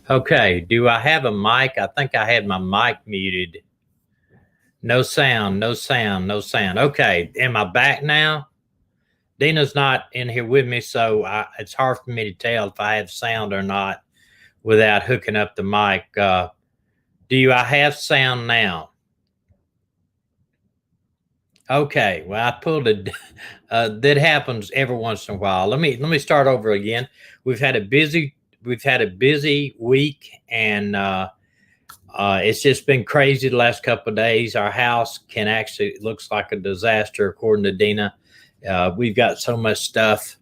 Okay, do I have a mic? I think I had my mic muted. No sound, no sound, no sound. Okay, am I back now? Dina's not in here with me, so it's hard for me to tell if I have sound or not without hooking up the mic. I have sound now? Okay, well, I pulled it. That happens every once in a while. Let me start over again. We've had a busy week, and it's just been crazy the last couple of days. Our house can actually it looks like a disaster, according to Dina. We've got so much stuff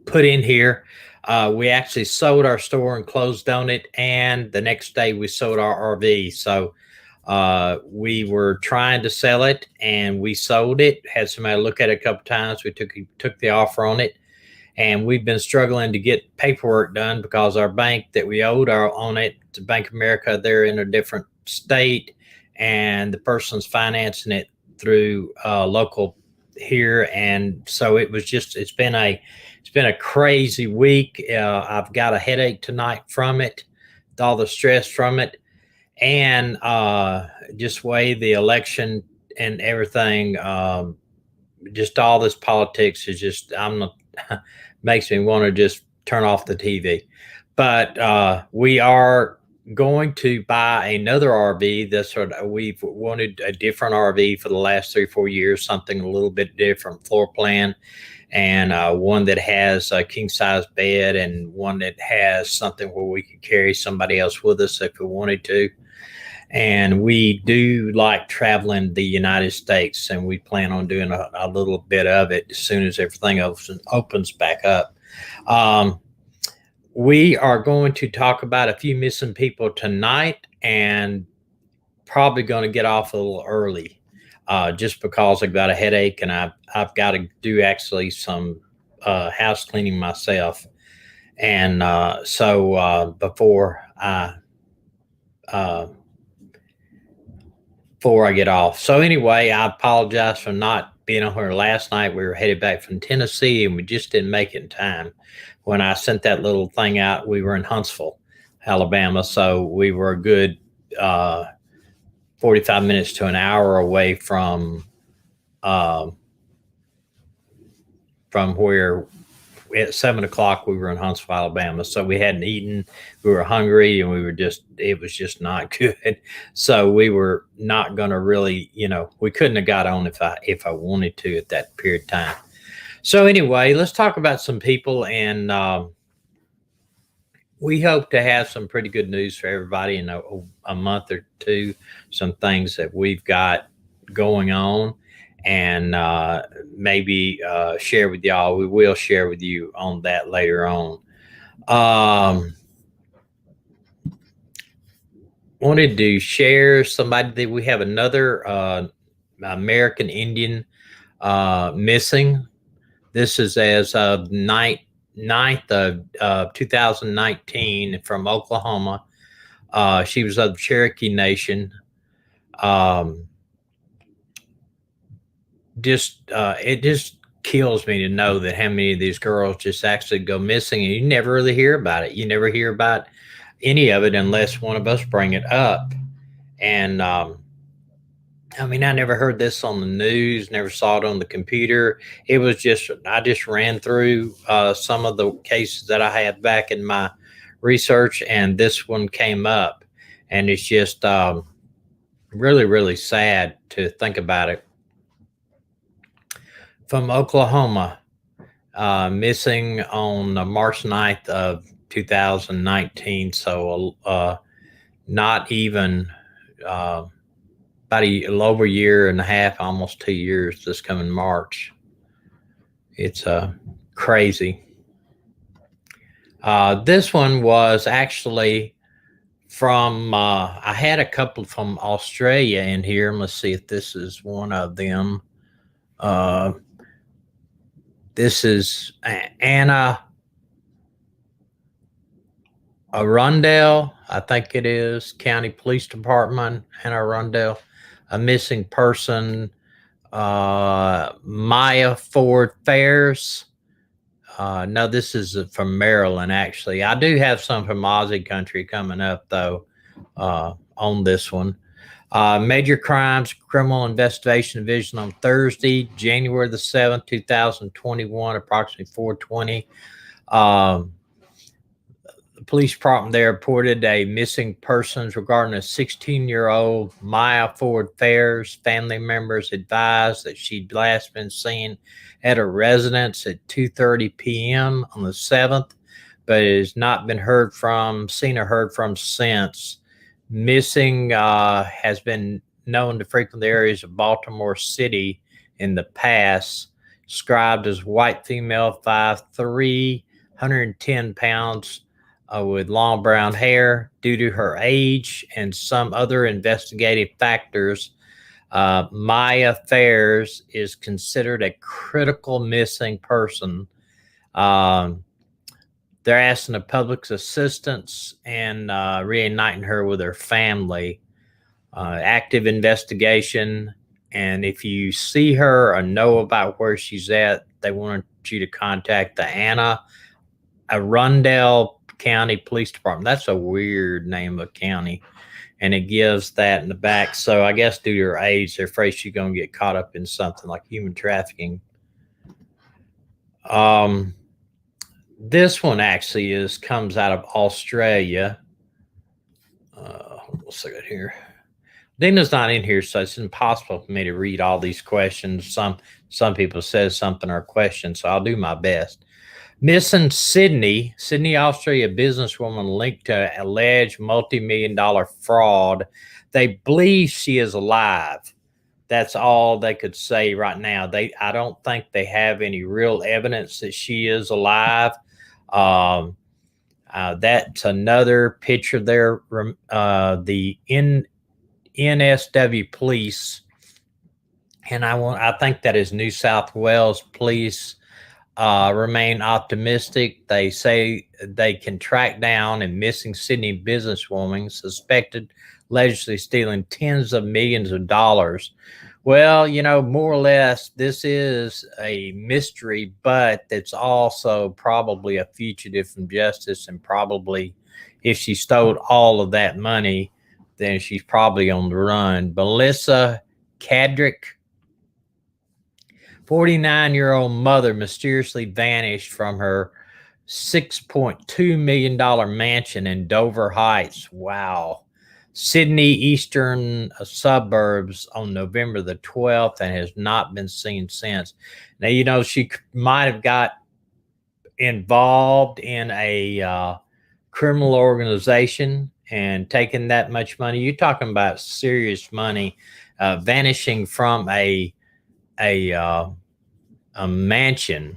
put in here. We actually sold our store and closed on it, and the next day we sold our RV. So we were trying to sell it, and we sold it. Had somebody look at it a couple times. We took the offer on it, and we've been struggling to get paperwork done because our bank that we owed on it, the Bank of America, they're in a different state, and the person's financing it through local here, and so it's been a crazy week. I've got a headache tonight from it, all the stress from it, and just way the election and everything. Just all this politics is just I'm not makes me want to just turn off the TV. But we are going to buy another RV. We've wanted a different RV for the last 3 or 4 years, something a little bit different floor plan, and one that has a king size bed, and one that has something where we could carry somebody else with us if we wanted to. And we do like traveling the United States, and we plan on doing a little bit of it as soon as everything else opens back up. Um, we are going to talk about a few missing people tonight, and probably going to get off a little early, just because I've got a headache, and I've got to do actually some house cleaning myself, and uh, before I get off. So anyway, I apologize for not being on here last night. We were headed back from Tennessee, and we just didn't make it in time. When I sent that little thing out, we were in Huntsville, Alabama, so we were a good uh, 45 minutes to an hour away uh, from where at 7 o'clock we were in Huntsville, Alabama. So we hadn't eaten, we were hungry, and it was just not good. So we were not going to really, we couldn't have got on if I wanted to at that period of time. So anyway, let's talk about some people, and we hope to have some pretty good news for everybody in a month or two. Some things that we've got going on, and maybe share with y'all. We will share with you on that later on. Um, Wanted to share somebody that we have another American Indian missing. This is as of 9th of 2019 from Oklahoma. She was of the Cherokee Nation. Um, it just kills me to know that how many of these girls just actually go missing, and you never really hear about it. You never hear about any of it unless one of us bring it up. And I mean, I never heard this on the news, never saw it on the computer. It was just I just ran through some of the cases that I had back in my research, and this one came up, and it's just really, really sad to think about it. From Oklahoma, missing on March 9th of 2019. So not even about a little over a year and a half, almost 2 years this coming March. It's crazy. This one was actually from, I had a couple from Australia in here. Let's see if this is one of them. This is Anna Arundel, I think it is, County Police Department, Anna Arundel. A missing person, Maya Ford Fairs, No, this is from Maryland, actually. I do have some from Aussie country coming up, though, on this one. Major Crimes Criminal Investigation Division on Thursday, January the 7th, 2021, approximately 4:20. Um, the police department there reported a missing persons regarding a 16-year-old Maya Ford Fairs. Family members advised that she'd last been seen at a residence at 2:30 p.m. on the 7th, but it has not been seen or heard from since. Missing has been known to frequent the areas of Baltimore City in the past. Described as white female, 5'3", 110 pounds, with long brown hair. Due to her age and some other investigative factors, Maya Fairs is considered a critical missing person. They're asking the public's assistance and reuniting her with her family. Active investigation. And if you see her or know about where she's at, they want you to contact the Anne Arundel County Police Department. That's a weird name of county. And it gives that in the back. So I guess due to her age, they're afraid she's going to get caught up in something like human trafficking. This one actually comes out of Australia. Hold on a second here. Dina's not in here, so it's impossible for me to read all these questions. Some people says something or question, so I'll do my best. Missing Sydney, Australia businesswoman linked to alleged multi-million-dollar fraud. They believe she is alive. That's all they could say right now. I don't think they have any real evidence that she is alive. That's another picture there. The NSW police, and I think that is New South Wales police, remain optimistic. They say they can track down a missing Sydney businesswoman suspected allegedly stealing tens of millions of dollars. Well, more or less, this is a mystery, but it's also probably a fugitive from justice. And probably if she stole all of that money, then she's probably on the run. Melissa Cadrick, 49-year-old mother, mysteriously vanished from her $6.2 million mansion in Dover Heights. Wow. Sydney eastern suburbs on November the 12th and has not been seen since. Now, she might have got involved in a criminal organization and taken that much money. You're talking about serious money, vanishing from a mansion.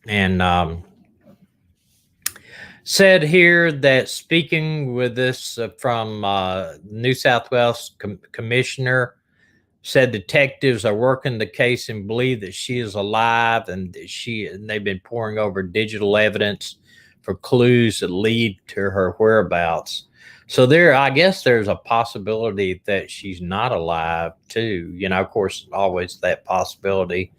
And said here that speaking with this from New South Wales commissioner, said detectives are working the case and believe that she is alive, and they've been poring over digital evidence for clues that lead to her whereabouts. So I guess there's a possibility that she's not alive too. Of course, always that possibility.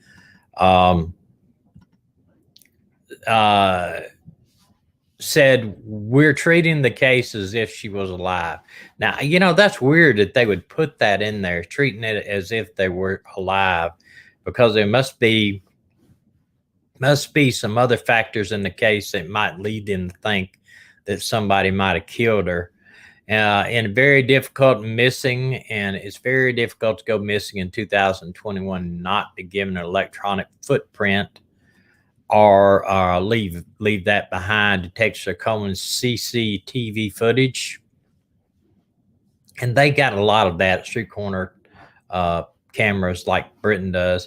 Said we're treating the case as if she was alive. Now, that's weird that they would put that in there, treating it as if they were alive, because there must be some other factors in the case that might lead them to think that somebody might have killed her. And very difficult missing, and it's very difficult to go missing in 2021, not be given an electronic footprint or leave that behind. Detectives are calling CCTV footage, and they got a lot of that street corner cameras like Britain does.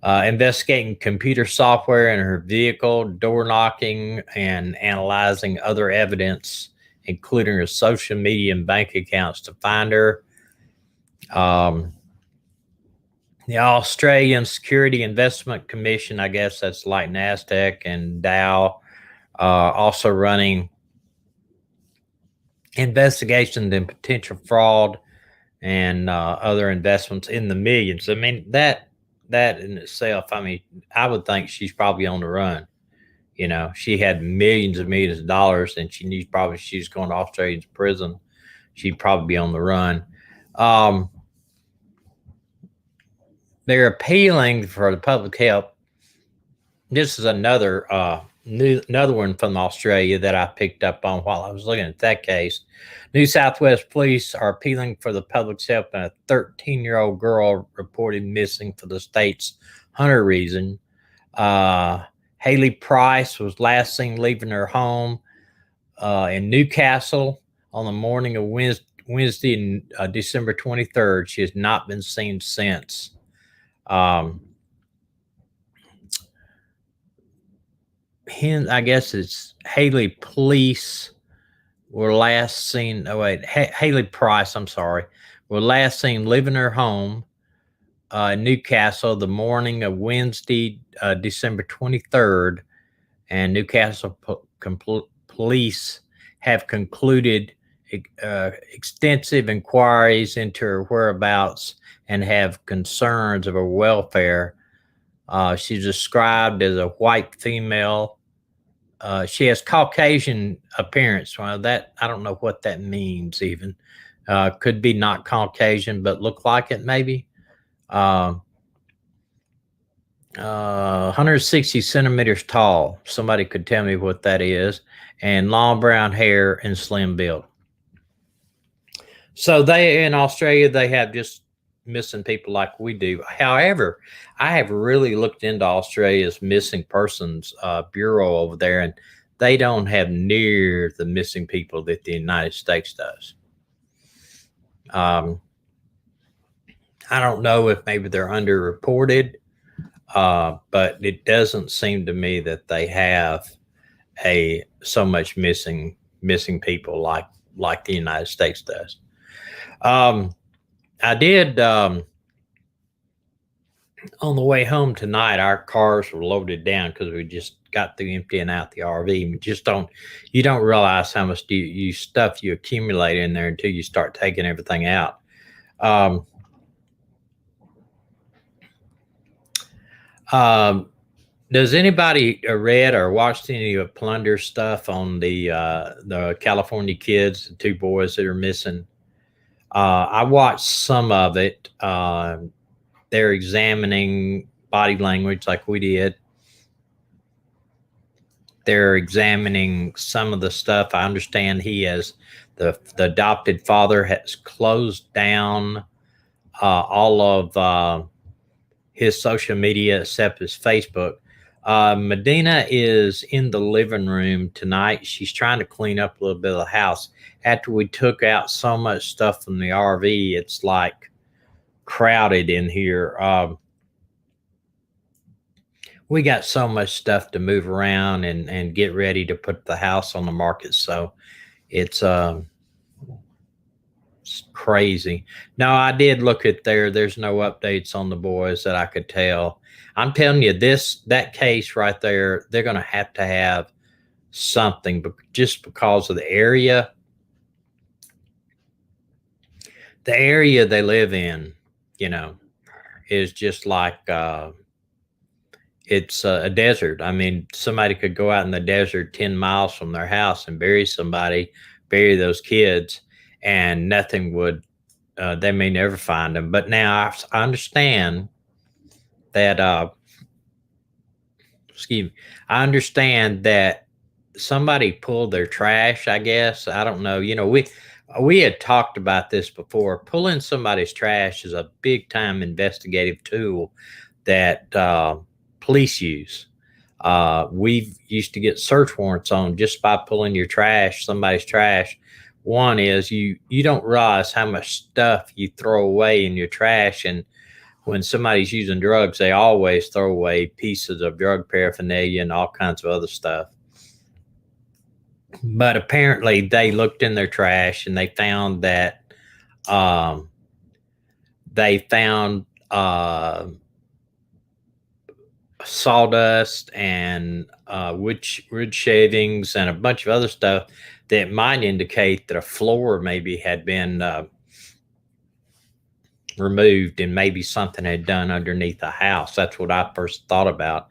Investigating computer software in her vehicle, door knocking, and analyzing other evidence, including her social media and bank accounts, to find her. The Australian Security Investment Commission, I guess that's like NASDAQ and Dow, also running investigations in potential fraud and other investments in the millions. I mean, that that in itself, I mean, I would think she's probably on the run. You know, she had millions of dollars, and she knew probably she's going to Australian prison. She'd probably be on the run. Um, they're appealing for the public health. This is another one from Australia that I picked up on while I was looking at that case. New South Wales police are appealing for the public's help in a 13-year-old girl reported missing for the state's Hunter region. Haley Price was last seen leaving her home in Newcastle on the morning of Wednesday, December 23rd. She has not been seen since. I guess it's Haley Police were last seen. Oh wait, Haley Price. I'm sorry. Were last seen leaving her home in Newcastle the morning of Wednesday, December 23rd, and Newcastle police have concluded extensive inquiries into her whereabouts and have concerns of her welfare. She's described as a white female. She has Caucasian appearance. Well, that I don't know what that means. Even could be not Caucasian, but look like it maybe. 160 centimeters tall. Somebody could tell me what that is. And long brown hair and slim build. So they in Australia, they have just missing people like we do. However, I have really looked into Australia's missing persons bureau over there, and they don't have near the missing people that the United States does. I don't know if maybe they're underreported, but it doesn't seem to me that they have so much missing people like the United States does. I did on the way home tonight. Our cars were loaded down because we just got through emptying out the RV. You don't realize how much stuff you accumulate in there until you start taking everything out. Does anybody read or watched any of Plunder stuff on the California kids, the two boys that are missing? I watched some of it. They're examining body language like we did. They're examining some of the stuff. I understand he has the adopted father has closed down all of his social media except his Facebook. Medina is in the living room tonight. She's trying to clean up a little bit of the house. After we took out so much stuff from the RV, it's like crowded in here. We got so much stuff to move around and get ready to put the house on the market. So it's crazy. No, I did look at there's no updates on the boys that I could tell. I'm telling you, that case right there, they're going to have something, but just because of the area they live in, is just like it's a desert. I mean, somebody could go out in the desert 10 miles from their house and bury those kids, and nothing would. They may never find them. But now I understand that. Excuse me. I understand that somebody pulled their trash. I guess I don't know. We had talked about this before. Pulling somebody's trash is a big time investigative tool that police use. We used to get search warrants on just by pulling somebody's trash. One is you don't realize how much stuff you throw away in your trash, and when somebody's using drugs, they always throw away pieces of drug paraphernalia and all kinds of other stuff. But apparently they looked in their trash and they found that sawdust and wood shavings and a bunch of other stuff that might indicate that a floor maybe had been removed and maybe something had done underneath the house. That's what I first thought about.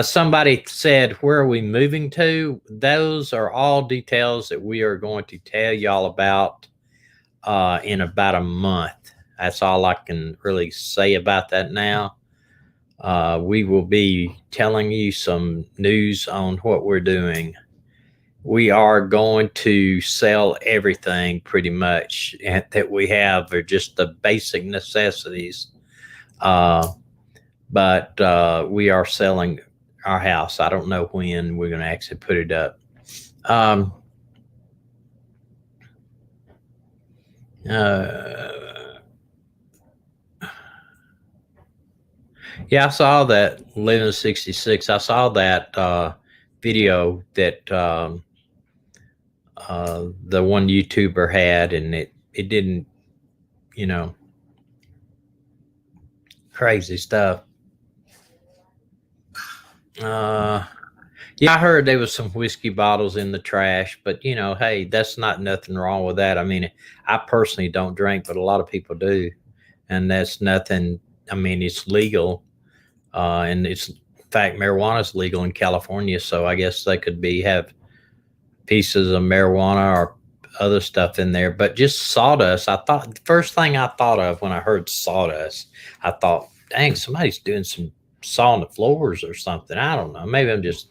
Somebody said, where are we moving to? Those are all details that we are going to tell y'all about in about a month. That's all I can really say about that now. We will be telling you some news on what we're doing. We are going to sell everything pretty much that we have, or just the basic necessities. But we are selling our house. I don't know when we're going to actually put it up. Yeah, I saw that Living 66. I saw that video that the one YouTuber had, and it didn't, you know, crazy stuff. Yeah, I heard there was some whiskey bottles in the trash, but hey, that's not nothing wrong with that. I mean, I personally don't drink, but a lot of people do, and that's nothing. I mean, it's legal, and it's in fact marijuana is legal in California, so I guess they could have pieces of marijuana or other stuff in there. But just sawdust, I thought the first thing I thought of when I heard sawdust, I thought, dang, somebody's doing some sawing the floors or something. I don't know. Maybe I'm just,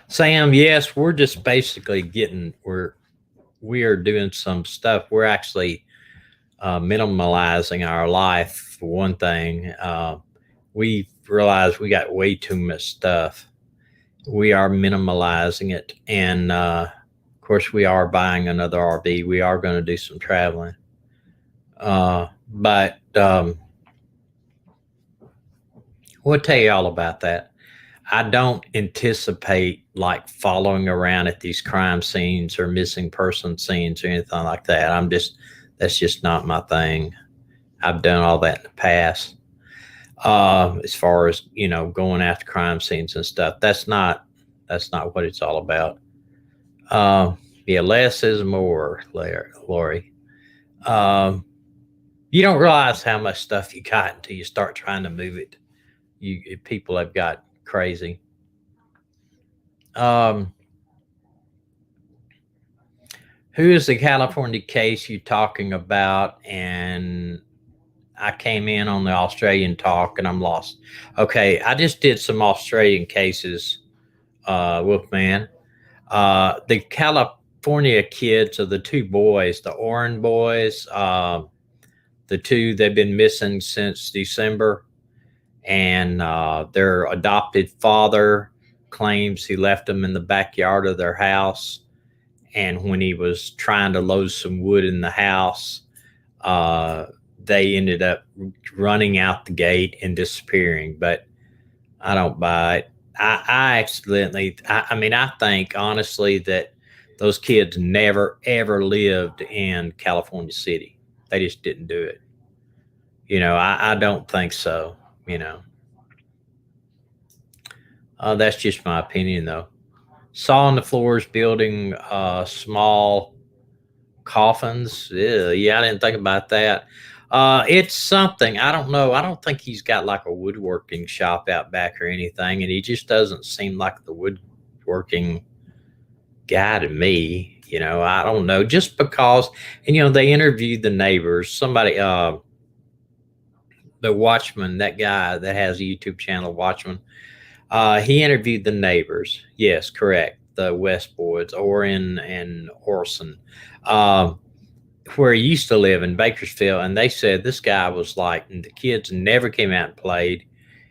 Sam, yes, we're just basically we are doing some stuff. We're actually minimalizing our life for one thing. We realized we got way too much stuff. We are minimalizing it, and of course, we are buying another RV. We are going to do some traveling, but we'll tell you all about that. I don't anticipate like following around at these crime scenes or missing person scenes or anything like that. That's just not my thing. I've done all that in the past. As far as, going after crime scenes and stuff, that's not what it's all about. Yeah, less is more, Lori. You don't realize how much stuff you got until you start trying to move it. People have got crazy. Who is the California case you talking about? And I came in on the Australian talk and I'm lost. Okay, I just did some Australian cases, Wolfman. The California kids are the two boys, the Oren boys. The two, they've been missing since December, and their adopted father claims he left them in the backyard of their house, and when he was trying to load some wood in the house, they ended up running out the gate and disappearing. But I don't buy it. I think honestly that those kids never ever lived in California City. They just didn't do it. I don't think so. That's just my opinion, though. Saw on the floors building small coffins. Yeah, I didn't think about that. It's something. I don't know. I don't think he's got like a woodworking shop out back or anything, and he just doesn't seem like the woodworking guy to me. I don't know. Just because, and they interviewed the neighbors. Somebody, the Watchman, that guy that has a YouTube channel, Watchman. He interviewed the neighbors. Yes, correct. The West Boys, Oren and Orson, where he used to live in Bakersfield. And they said this guy was like, and the kids never came out and played.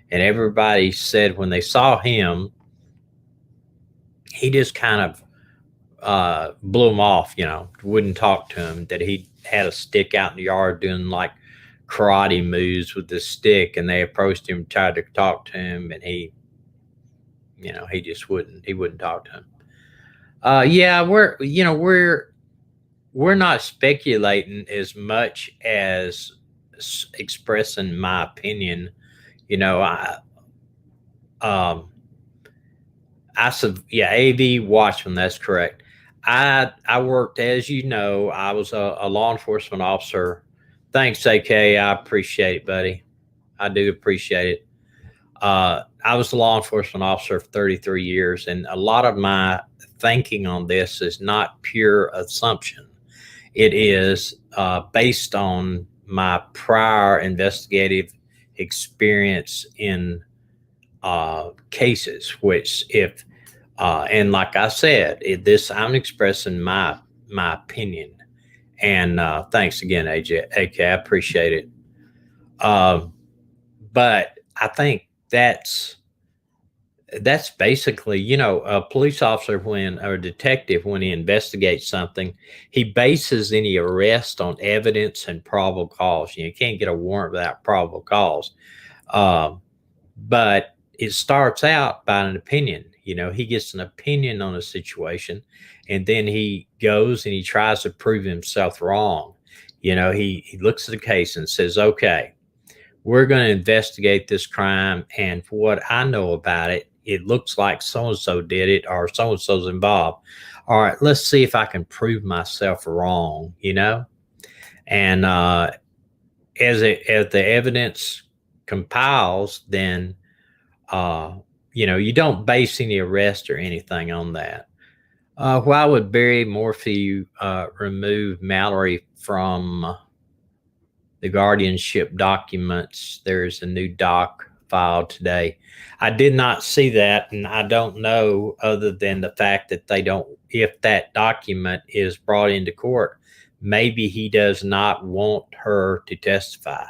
And everybody said when they saw him, he just kind of blew them off, wouldn't talk to him, that he had a stick out in the yard doing like karate moves with this stick. And they approached him, tried to talk to him, and he just wouldn't talk to him. Yeah, we're not speculating as much as expressing my opinion. I Yeah, AV watchman. That's correct. I worked, as you know, I was a law enforcement officer. Thanks, AK. I appreciate it, buddy. I do appreciate it. I was a law enforcement officer for 33 years, and a lot of my thinking on this is not pure assumption. It is based on my prior investigative experience in cases, which if and like I said, this I'm expressing my opinion. And thanks again, AJ. AK, I appreciate it. Um, but I think that's basically, a police officer when or a detective when he investigates something, he bases any arrest on evidence and probable cause. You can't get a warrant without probable cause. Um, but it starts out by an opinion. He gets an opinion on a situation, and then he goes and he tries to prove himself wrong. He looks at the case and says, okay, we're going to investigate this crime. And for what I know about it, it looks like so and so did it or so and so's involved. All right, let's see if I can prove myself wrong. And as the evidence compiles, then you don't base any arrest or anything on that. Why would Barry Morphy remove Mallory from the guardianship documents? There's a new doc filed today. I did not see that, and I don't know other than the fact that they don't, if that document is brought into court, maybe he does not want her to testify.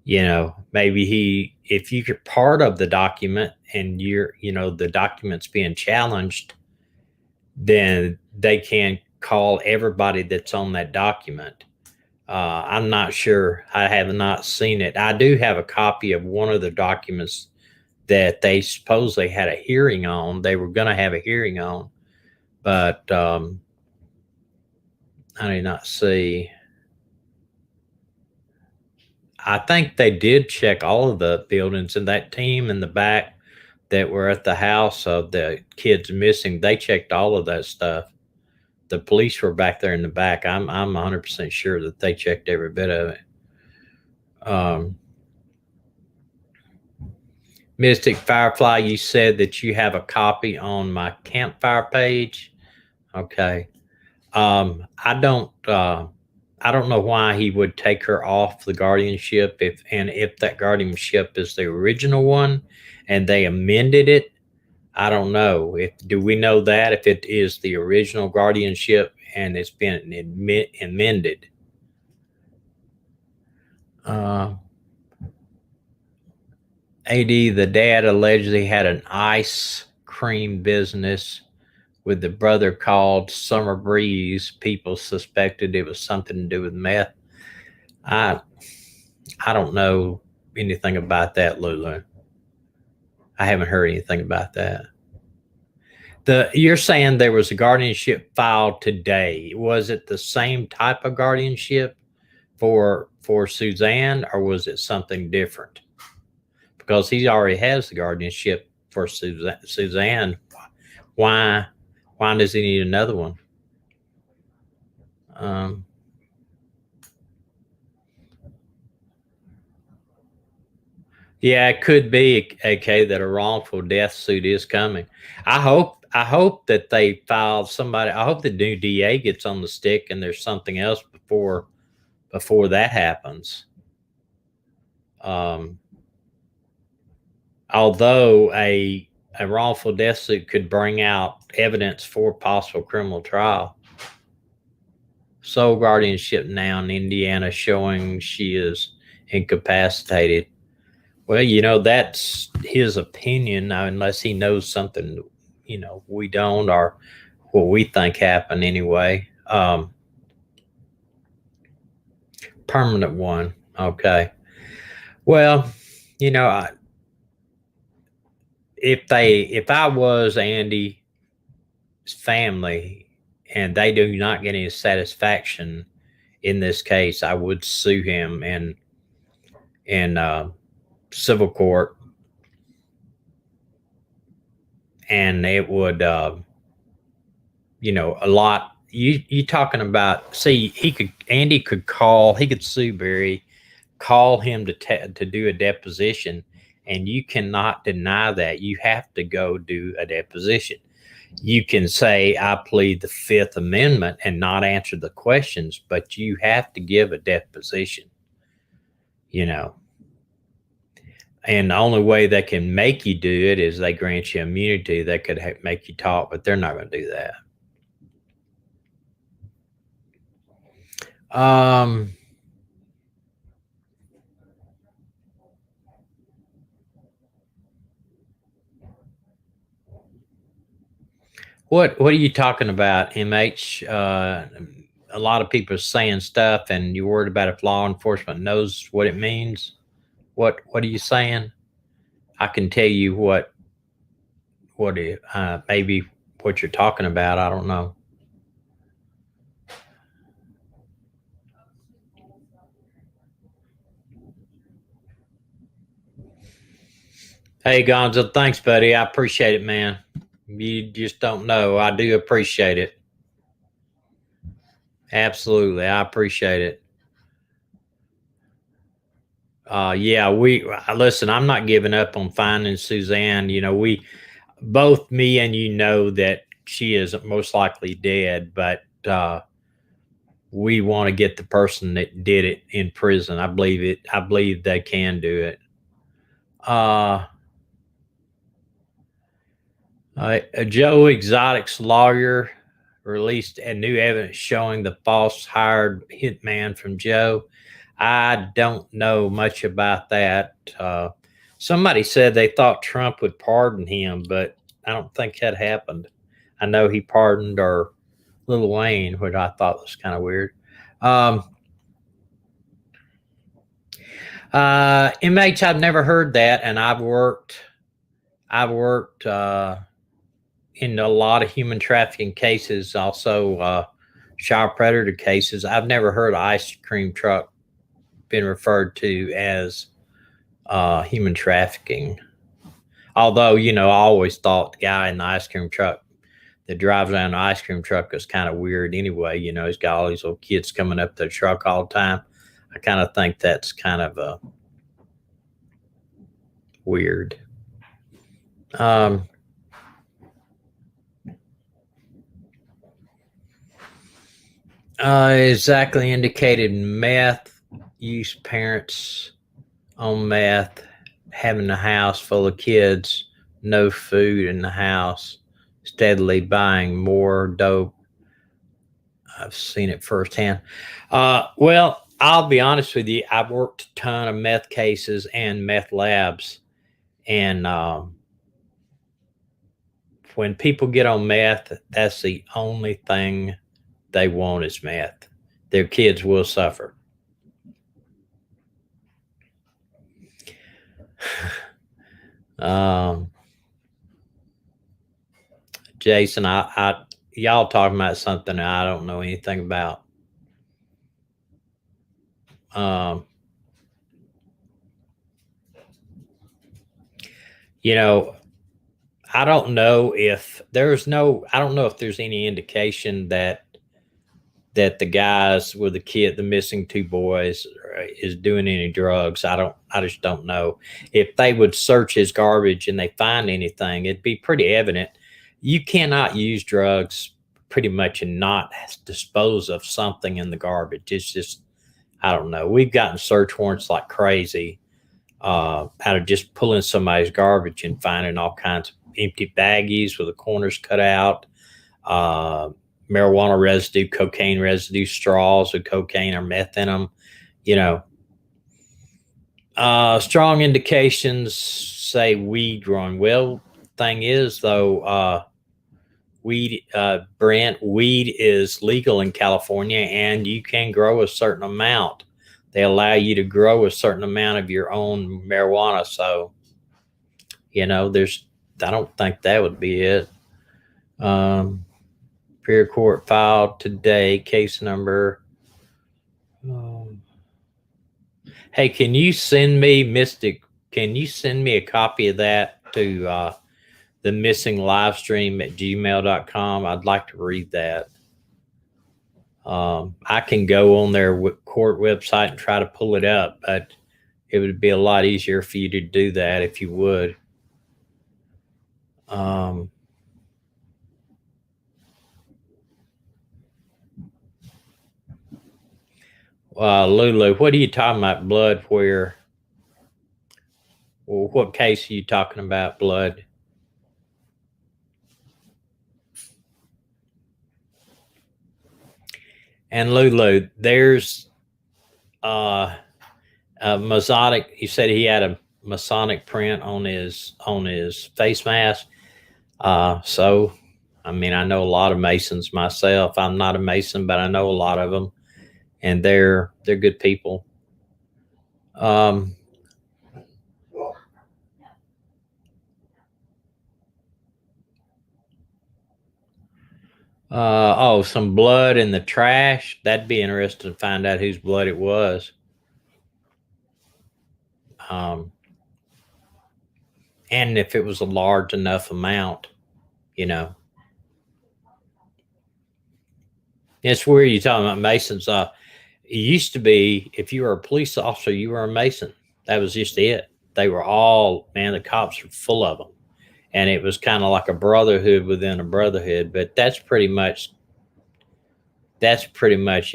Maybe if you're part of the document and the document's being challenged, then they can call everybody that's on that document. I'm not sure. I have not seen it. I do have a copy of one of the documents that they supposedly had a hearing on. They were going to have a hearing on, but I did not see. I think they did check all of the buildings, and that team in the back that were at the house of the kids missing, they checked all of that stuff. The police were back there in the back. I'm 100% sure that they checked every bit of it. Mystic Firefly, you said that you have a copy on my campfire page. Okay. I don't know why he would take her off the guardianship if that guardianship is the original one and they amended it. I don't know. Do we know that if it is the original guardianship and it's been amended? AD, the dad allegedly had an ice cream business with the brother called Summer Breeze. People suspected it was something to do with meth. I don't know anything about that, Lulu. I haven't heard anything about that. You're saying there was a guardianship filed today. Was it the same type of guardianship for Suzanne, or was it something different? Because he already has the guardianship for Suzanne. Why does he need another one? Yeah, it could be, okay, that a wrongful death suit is coming. I hope that they filed somebody. I hope the new DA gets on the stick and there's something else before that happens. Although a wrongful death suit could bring out evidence for possible criminal trial. Sole guardianship now in Indiana showing she is incapacitated. Well, that's his opinion, unless he knows something, we don't, or what we think happened anyway. Permanent one. Okay. Well, if I was Andy's family and they do not get any satisfaction in this case, I would sue him in civil court and it would, a lot. You talking about? See, Andy could call. He could sue Barry, call him to do a deposition, and you cannot deny that. You have to go do a deposition. You can say, I plead the Fifth Amendment and not answer the questions, but you have to give a deposition, you know. And the only way they can make you do it is they grant you immunity. They could make you talk, but they're not going to do that. What are you talking about, MH? A lot of people are saying stuff, and you're worried about if law enforcement knows what it means. What are you saying? I can tell you maybe what you're talking about. I don't know. Hey, Gonzo, thanks, buddy. I appreciate it, man. You just don't know. I do appreciate it. Absolutely, I appreciate it. Yeah, we listen. I'm not giving up on finding Suzanne. Both me and know that she is most likely dead, but we want to get the person that did it in prison. I believe it. I believe they can do it. Joe Exotic's lawyer released a new evidence showing the false hired hitman from Joe. I don't know much about that. Somebody said they thought Trump would pardon him, but I don't think that happened. I know he pardoned our Lil Wayne, which I thought was kind of weird. MH, I've never heard that, and I've worked in a lot of human trafficking cases, also child predator cases. I've never heard ice cream truck been referred to as human trafficking. Although, I always thought the guy in the ice cream truck that drives around the ice cream truck is kind of weird anyway. He's got all these little kids coming up to the truck all the time. I kind of think that's kind of weird. Exactly indicated meth use, parents on meth, having a house full of kids, no food in the house, steadily buying more dope. I've seen it firsthand. Well, I'll be honest with you. I've worked a ton of meth cases and meth labs. And when people get on meth, that's the only thing they want is meth. Their kids will suffer. Jason, y'all talking about something I don't know anything about. I don't know if there's any indication that the guys with the missing two boys is doing any drugs. I just don't know. If they would search his garbage and they find anything, it'd be pretty evident. You cannot use drugs pretty much and not dispose of something in the garbage. It's just, I don't know. We've gotten search warrants like crazy out of just pulling somebody's garbage and finding all kinds of empty baggies with the corners cut out, marijuana residue, cocaine residue, straws with cocaine or meth in them. Strong indications say weed growing. Well, thing is though, Brent, weed is legal in California, and you can grow a certain amount. They allow you to grow a certain amount of your own marijuana. So, I don't think that would be it. Superior Court filed today, case number. Hey, can you send me, Mystic? Can you send me a copy of that to the missing live stream at gmail.com. I'd like to read that. I can go on their court website and try to pull it up, but it would be a lot easier for you to do that if you would. Lulu, what are you talking about? Blood? Where? Well, what case are you talking about? Blood? And Lulu, there's a Masonic. You said he had a Masonic print on his face mask. So, I mean, I know a lot of Masons myself. I'm not a Mason, but I know a lot of them, and they're good people. Some blood in the trash. That'd be interesting to find out whose blood it was. And if it was a large enough amount, you know. It's weird you're talking about Masons. It used to be if you were a police officer, you were a Mason. That was just it. They were all, man, the cops were full of them. And it was kind of like a brotherhood within a brotherhood. But that's pretty much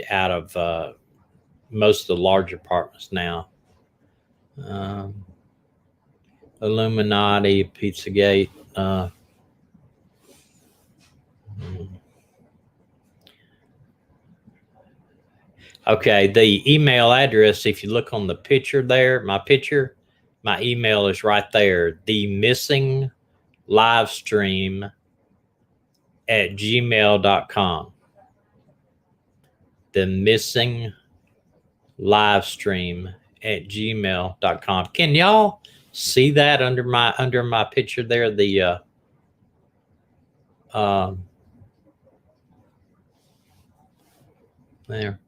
out of most of the larger departments now. Illuminati, Pizzagate. Okay, the email address, if you look on the picture there, my email is right there. The missing live stream at gmail.com. The missing live stream at gmail.com. Can y'all see that under my picture there? The there.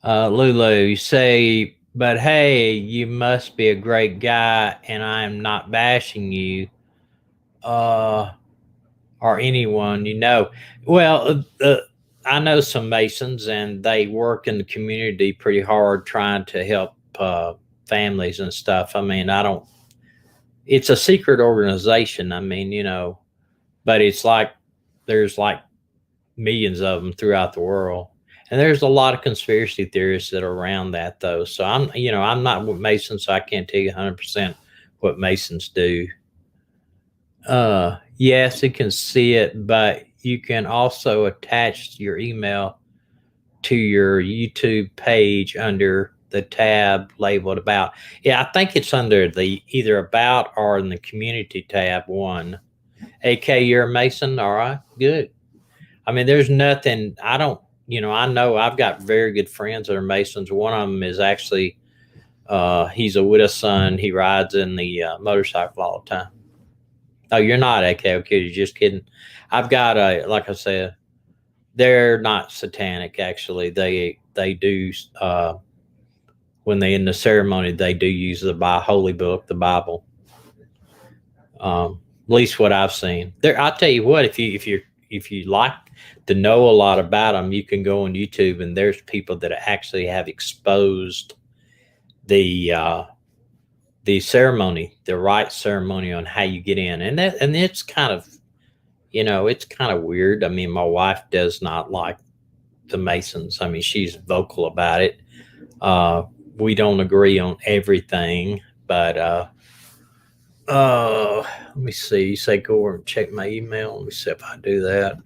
Lulu, you say, but hey, you must be a great guy, and I'm not bashing you, or anyone, you know. Well, I know some Masons, and they work in the community pretty hard trying to help families and stuff. I mean, it's a secret organization. I mean, you know, but it's like there's like millions of them throughout the world. And there's a lot of conspiracy theorists that are around that, though. So I'm not with Masons, so I can't tell you 100% what Masons do. Yes, you can see it, but you can also attach your email to your YouTube page under the tab labeled about. Yeah, I think it's under the either about or in the community tab one. AK, you're a Mason? All right, good. I mean, there's nothing, I know I've got very good friends that are Masons. One of them is actually, he's a widow's son. He rides in the motorcycle all the time. Oh, you're not AK. Okay, you're just kidding. I've got like I said, they're not satanic. Actually, they do when they in the ceremony they do use the holy book, the Bible. At least what I've seen. There, I'll tell you what. If you like to know a lot about them, you can go on YouTube and there's people that actually have exposed the ceremony, the right ceremony on how you get in, and it's kind of, it's kind of weird. I mean, my wife does not like the Masons. I mean, she's vocal about it. We don't agree on everything, but let me see. You say go over and check my email. Let me see if I do that.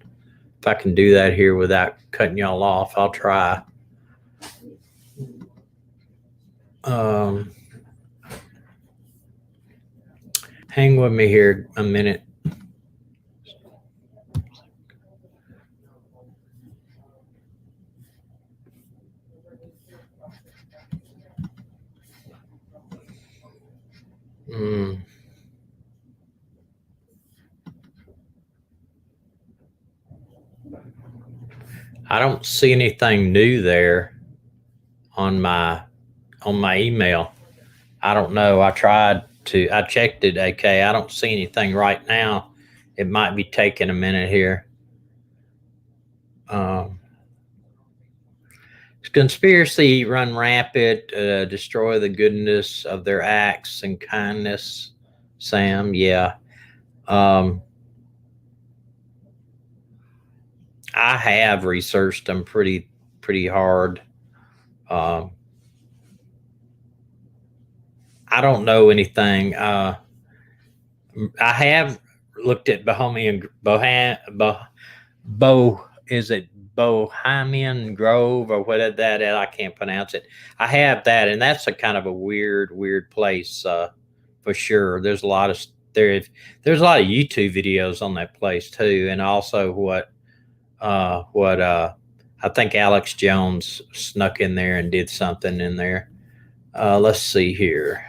If I can do that here without cutting y'all off, I'll try. Hang with me here a minute. I don't see anything new there on on my email. I don't know. I checked it, AK. I don't see anything right now. It might be taking a minute here. Um, Conspiracy run rampant, destroy the goodness of their acts and kindness. Sam, yeah. Um, I have researched them pretty hard. Um, I don't know anything. I have looked at Bohemian Bo is it Bohemian Grove or whatever that is? I can't pronounce it. I have that, and that's a kind of a weird place for sure. There's a lot of YouTube videos on that place too, and also what I think Alex Jones snuck in there and did something in there. Let's see here.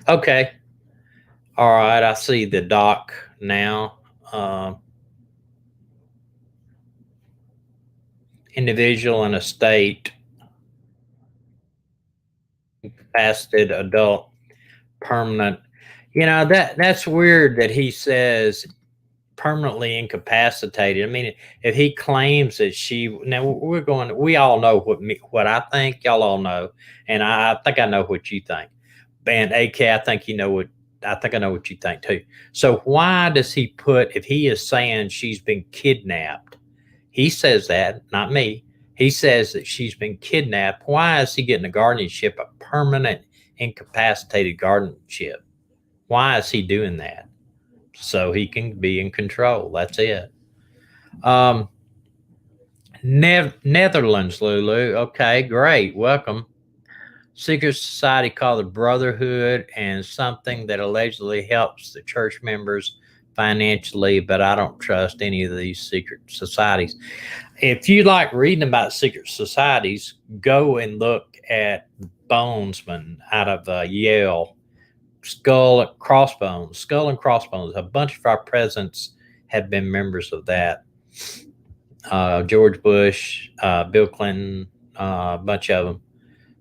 Okay, all right. I see the doc now. Individual and estate, incapacitated adult, permanent. That's weird that he says permanently incapacitated. I mean, if he claims that we all know what I think. Y'all all know, and I think I know what you think. And AK, I think I know what you think too. So why does he put if he is saying she's been kidnapped? He says that, not me. He says that she's been kidnapped. Why is he getting a guardianship, a permanent incapacitated guardianship? Why is he doing that? So he can be in control. That's it. Netherlands, Lulu. Okay, great. Welcome. Secret society called the Brotherhood, and something that allegedly helps the church members financially, but I don't trust any of these secret societies. If you like reading about secret societies, go and look at Bonesman out of Yale. Skull and Crossbones. A bunch of our presidents have been members of that. George Bush, Bill Clinton, a bunch of them.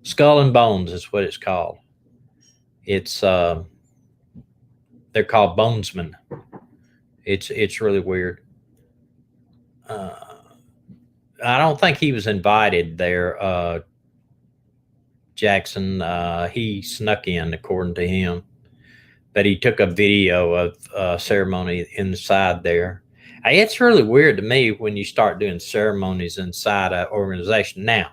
Skull and Bones is what it's called. It's they're called Bonesmen. It's really weird. I don't think he was invited there. Jackson, he snuck in, according to him, but he took a video of ceremony inside there. It's really weird to me when you start doing ceremonies inside an organization. Now,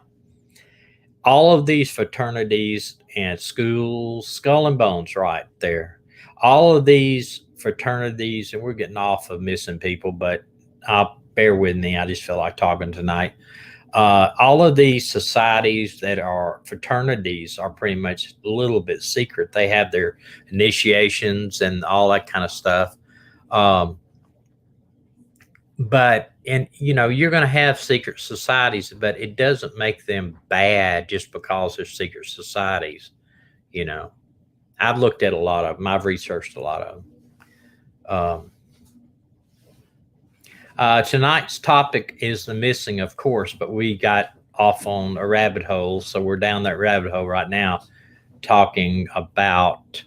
all of these fraternities and schools, Skull and Bones, right there. All of these fraternities, and we're getting off of missing people, but bear with me. I just feel like talking tonight. All of these societies that are fraternities are pretty much a little bit secret. They have their initiations and all that kind of stuff. But you're going to have secret societies, but it doesn't make them bad just because they're secret societies. I've looked at a lot of them. I've researched a lot of them. Tonight's topic is the missing, of course, but we got off on a rabbit hole, so we're down that rabbit hole right now, talking about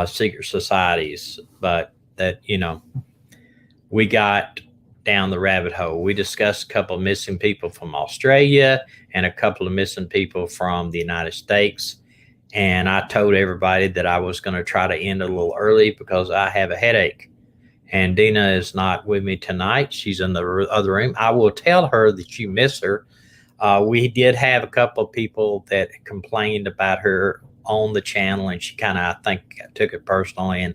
secret societies. But we got down the rabbit hole. We discussed a couple of missing people from Australia and a couple of missing people from the United States. And I told everybody that I was going to try to end a little early because I have a headache. And Dina is not with me tonight. She's in the other room. I will tell her that you miss her. We did have a couple of people that complained about her on the channel, and she kind of, I think, took it personally. And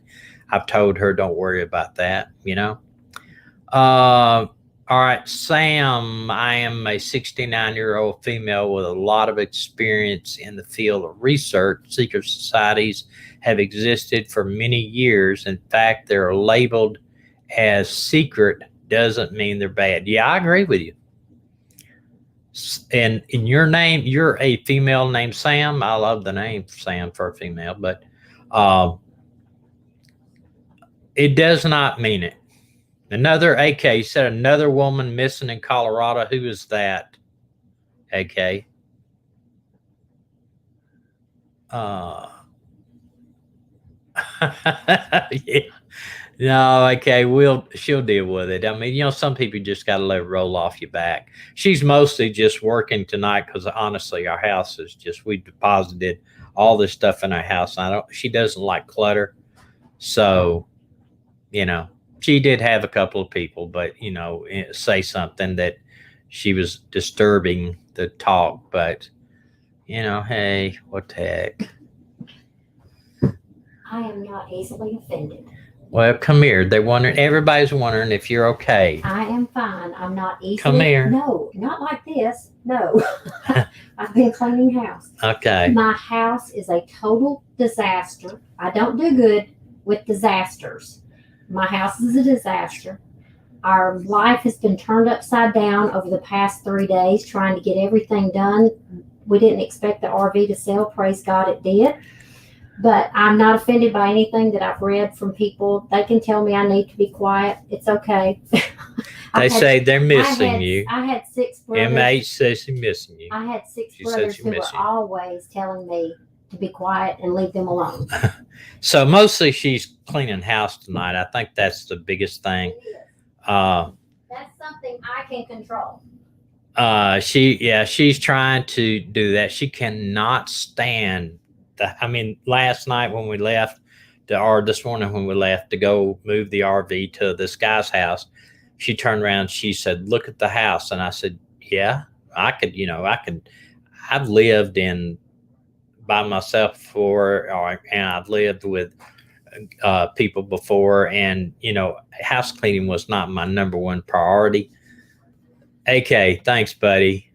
I've told her, don't worry about that, All right, Sam, I am a 69-year-old female with a lot of experience in the field of research. Secret societies have existed for many years. In fact, they're labeled as secret doesn't mean they're bad. Yeah, I agree with you. And in your name, you're a female named Sam. I love the name Sam for a female, but it does not mean it. Another AK said another woman missing in Colorado. Who is that? AK. Uh, yeah. No, okay, she'll deal with it. I mean, some people just got to let it roll off your back. She's mostly just working tonight because honestly, our house is just we deposited all this stuff in our house. I don't. She doesn't like clutter, so you know, she did have a couple of people, but say something that she was disturbing the talk. But hey, what the heck? I am not easily offended. Well, come here. They're wondering. Everybody's wondering if you're okay. I am fine. I'm not easily. Come here. No, not like this. No. I've been cleaning house. Okay. My house is a total disaster. I don't do good with disasters. My house is a disaster. Our life has been turned upside down over the past 3 days trying to get everything done. We didn't expect the RV to sell. Praise God it did. But I'm not offended by anything that I've read from people. They can tell me I need to be quiet. It's okay. They say they're missing you. I had 6 brothers. MH says she's missing you. I had 6 brothers who were always telling me to be quiet and leave them alone. So mostly she's cleaning house tonight. I think that's the biggest thing. That's something I can control. She's trying to do that. She cannot stand last night when we left or this morning when we left to go move the RV to this guy's house, she turned around, she said, "Look at the house." And I said, "Yeah, I could, I've lived by myself before, and I've lived with people before, and house cleaning was not my number one priority." AK, thanks, buddy.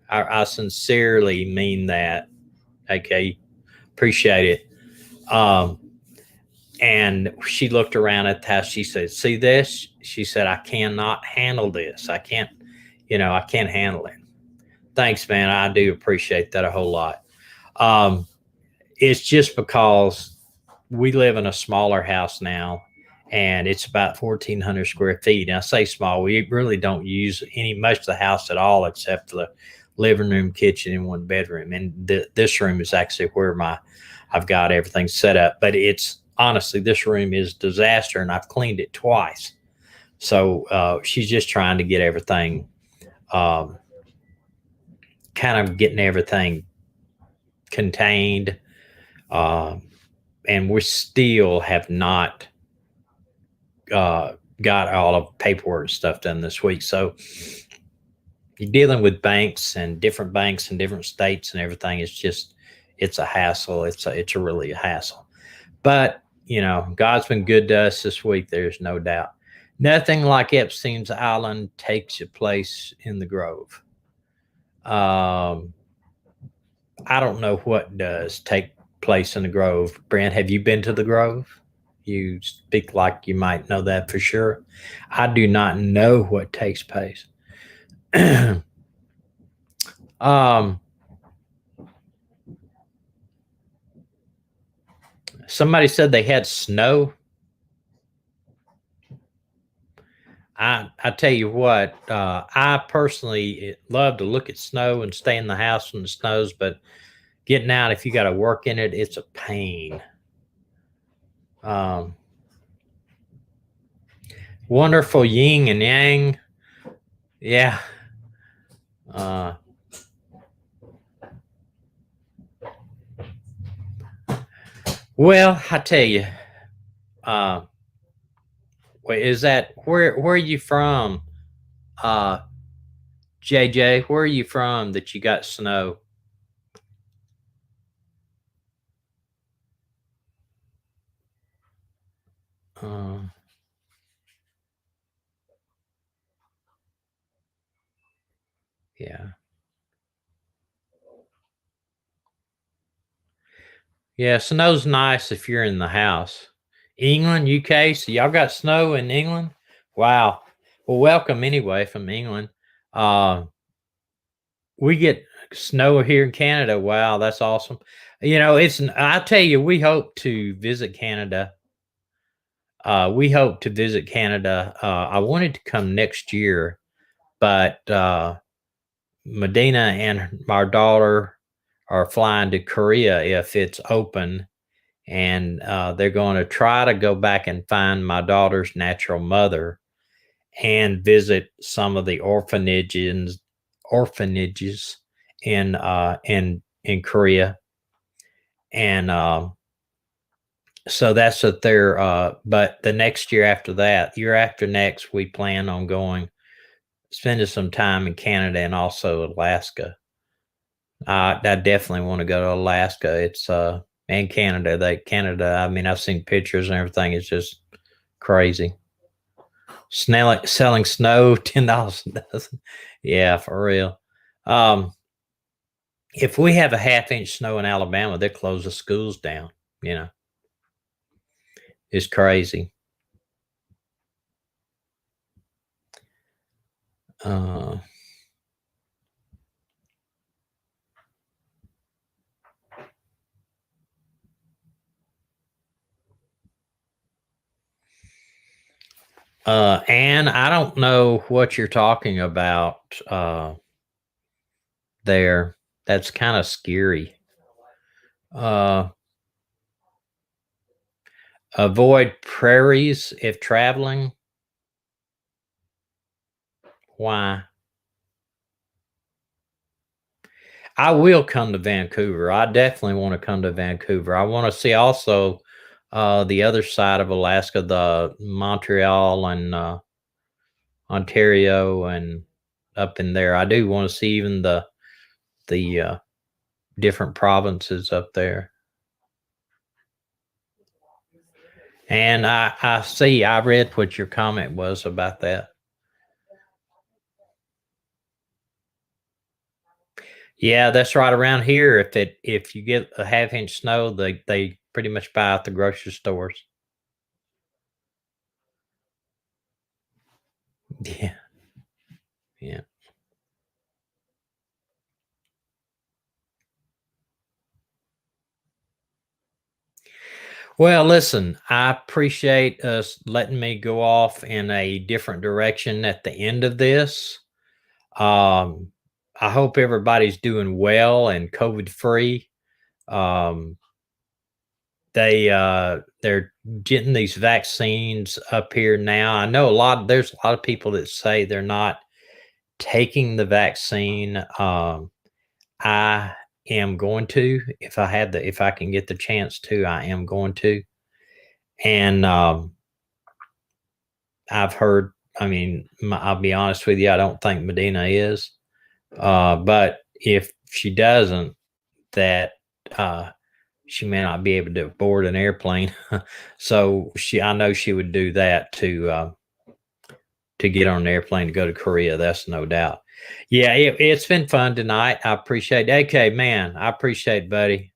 I sincerely mean that. AK, appreciate it. And she looked around at the house. She said, "See this?" She said, "I cannot handle this. I can't handle it." Thanks, man. I do appreciate that a whole lot. It's just because we live in a smaller house now, and it's about 1,400 square feet. And I say small, we really don't use much of the house at all, except for the living room, kitchen, and one bedroom. And this room is actually where I've got everything set up. But it's honestly, this room is a disaster, and I've cleaned it twice. So she's just trying to get everything, kind of getting everything contained. And we still have not got all of paperwork stuff done this week. So you're dealing with banks and different states and everything. It's a hassle. It's really a hassle. But God's been good to us this week. There's no doubt. Nothing like Epstein's Island takes a place in the Grove. I don't know what does take place in the Grove. Brent, have you been to the Grove? You speak like you might know that for sure. I do not know what takes place. Somebody said they had snow. I tell you what, I personally love to look at snow and stay in the house when it snows, but getting out, if you got to work in it, it's a pain. Wonderful yin and yang. Yeah. Well, I tell you, is that where are you from? JJ, where are you from that you got snow? Yeah. Yeah, snow's nice if you're in the house. England, UK, so y'all got snow in England? Wow. Well, welcome anyway from England. We get snow here in Canada. Wow, that's awesome. I tell you, we hope to visit Canada. I wanted to come next year, but Medina and our daughter are flying to Korea if it's open, and they're going to try to go back and find my daughter's natural mother and visit some of the orphanages in Korea, and so that's what they're. But the next year after that, year after next, we plan on going, spending some time in Canada and also Alaska. I definitely want to go to Alaska. It's and Canada. Canada. I mean, I've seen pictures and everything. It's just crazy. Selling snow, $10 a dozen. Yeah, for real. If we have a half-inch snow in Alabama, they close the schools down. You know, it's crazy. And I don't know what you're talking about there. That's kind of scary. Avoid prairies if traveling. Why? I will come to Vancouver. I definitely want to come to Vancouver. I want to see also the other side of Alaska, the Montreal and Ontario and up in there. I do want to see even the different provinces up there. And I read what your comment was about that. Yeah, that's right around here. If you get a half-inch snow, they pretty much buy out the grocery stores. Yeah. Yeah. Well, listen, I appreciate us letting me go off in a different direction at the end of this. Um, I hope everybody's doing well and COVID free. Um, they're getting these vaccines up here now. I know there's a lot of people that say they're not taking the vaccine. I am going to, if I can get the chance to, I am going to. And I've heard, I mean, I'll be honest with you, I don't think Medina is. But if she doesn't, that she may not be able to board an airplane. So I know she would do that to get on an airplane to go to Korea. That's no doubt. Yeah, it's been fun tonight. I appreciate it. Okay, man, I appreciate it, buddy.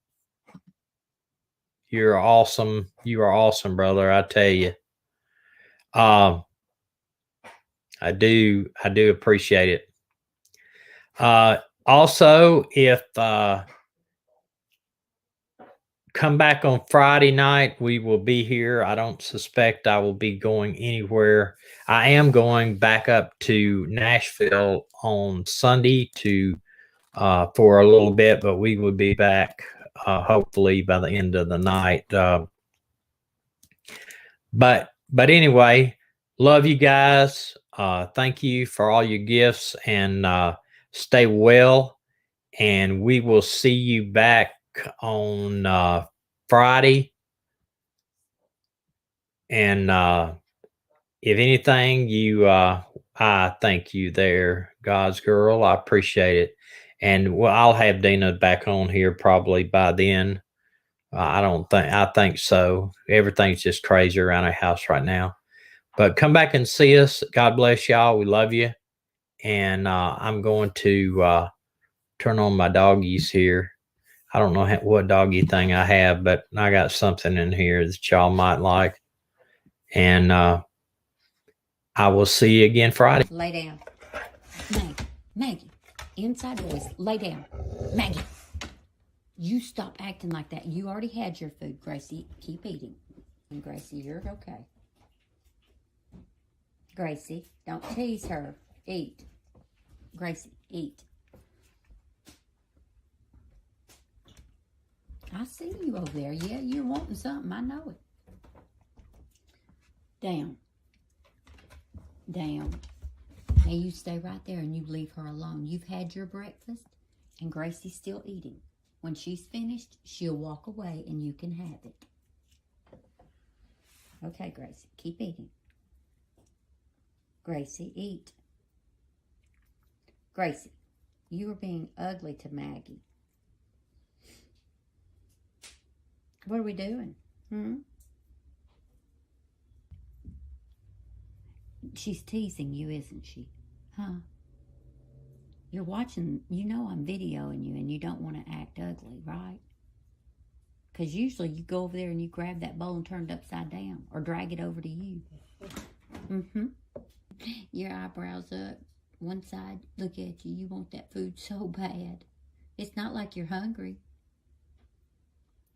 You're awesome. You are awesome, brother. I tell you. Um, I do appreciate it. Also, if come back on Friday night, we will be here. I don't suspect I will be going anywhere. I am going back up to Nashville on Sunday to for a little bit, but we will be back hopefully by the end of the night. But anyway, love you guys. Thank you for all your gifts and stay well. And we will see you back on Friday. And if anything, I thank you there, God's girl. I appreciate it. And well, I'll have Dina back on here probably by then. I think so. Everything's just crazy around our house right now. But come back and see us. God bless y'all. We love you. And I'm going to turn on my doggies here. I don't know what doggy thing I have, but I got something in here that y'all might like. And I will see you again Friday. Lay down. Maggie. Inside voice. Lay down. Maggie. You stop acting like that. You already had your food, Gracie. Keep eating. And Gracie, you're okay. Gracie, don't tease her. Eat. Gracie, eat. I see you over there. Yeah, you're wanting something. I know it. Down. Down. Now you stay right there and you leave her alone. You've had your breakfast and Gracie's still eating. When she's finished, she'll walk away and you can have it. Okay, Gracie, keep eating. Gracie, eat. Gracie, you are being ugly to Maggie. What are we doing? She's teasing you, isn't she? Huh? You're watching, you know I'm videoing you and you don't want to act ugly, right? Because usually you go over there and you grab that bowl and turn it upside down or drag it over to you. Your eyebrows up. One side, look at you. You want that food so bad. It's not like you're hungry.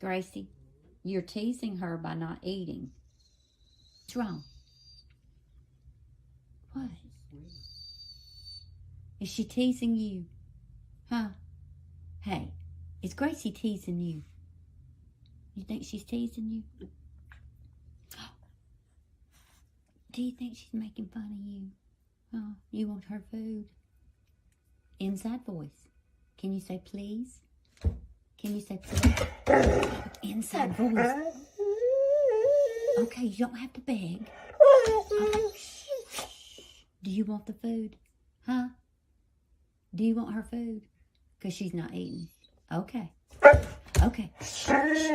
Gracie, you're teasing her by not eating. What's wrong? What? Is she teasing you? Huh? Hey, is Gracie teasing you? You think she's teasing you? Do you think she's making fun of you? Oh, you want her food? Inside voice. Can you say please? Can you say please? Inside voice. Okay, you don't have to beg. Okay. Do you want the food? Huh? Do you want her food? Because she's not eating. Okay. Okay. Hey,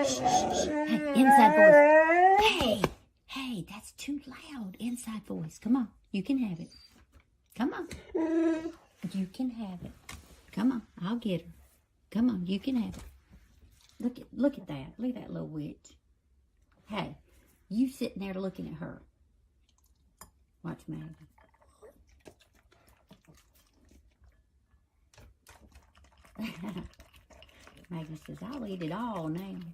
inside voice. Hey, that's too loud. Inside voice. Come on. You can have it. Come on. You can have it. Come on. I'll get her. Come on. You can have it. Look at that. Look at that little witch. Hey, you sitting there looking at her. Watch Maggie. Maggie says, I'll eat it all now.